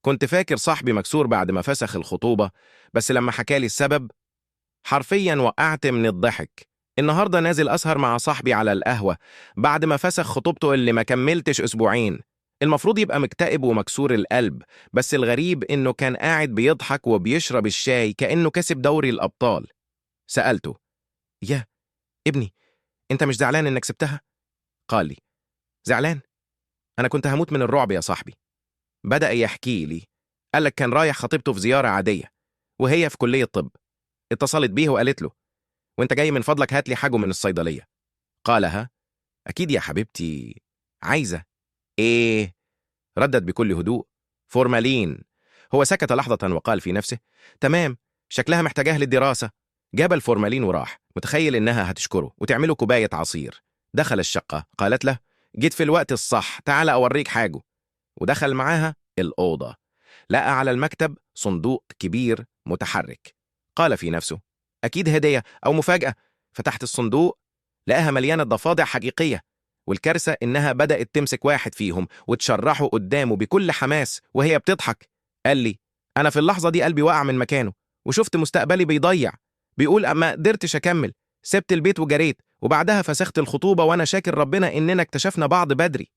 كنت فاكر صاحبي مكسور بعد ما فسخ الخطوبة، بس لما حكالي السبب حرفيا وقعت من الضحك. النهاردة نازل أسهر مع صاحبي على القهوة بعد ما فسخ خطوبته اللي ما كملتش أسبوعين. المفروض يبقى مكتئب ومكسور القلب، بس الغريب إنه كان قاعد بيضحك وبيشرب الشاي كأنه كسب دوري الأبطال. سألته: يا ابني، أنت مش زعلان إنك سبتها؟ قال لي: زعلان؟ أنا كنت هموت من الرعب يا صاحبي. بدأ يحكي لي. قال لك كان رايح خطيبته في زيارة عادية وهي في كلية طب. اتصلت بيه وقالت له: وانت جاي من فضلك هات لي حاجه من الصيدلية. قالها: أكيد يا حبيبتي. عايزة إيه؟ ردت بكل هدوء: فورمالين. هو سكت لحظة وقال في نفسه: تمام، شكلها محتاجاه للدراسة. جاب الفورمالين وراح متخيل إنها هتشكره وتعمله كوباية عصير. دخل الشقة، قالت له: جيت في الوقت الصح، تعال أوريك حاجه. ودخل معاها الأوضة. لقى على المكتب صندوق كبير متحرك. قال في نفسه: أكيد هدية أو مفاجأة. فتحت الصندوق، لقاها مليانة ضفادع حقيقية، والكارثة إنها بدأت تمسك واحد فيهم وتشرحه قدامه بكل حماس وهي بتضحك. قال لي: أنا في اللحظة دي قلبي وقع من مكانه، وشفت مستقبلي بيضيع. بيقول: أما قدرتش أكمل، سبت البيت وجريت، وبعدها فسخت الخطوبة وأنا شاكر ربنا إننا اكتشفنا بعض بدري.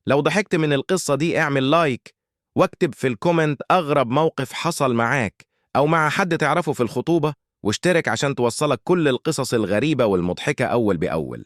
لو ضحكت من القصة دي اعمل لايك، واكتب في الكومنت أغرب موقف حصل معاك أو مع حد تعرفه في الخطوبة، واشترك عشان توصلك كل القصص الغريبة والمضحكة أول بأول.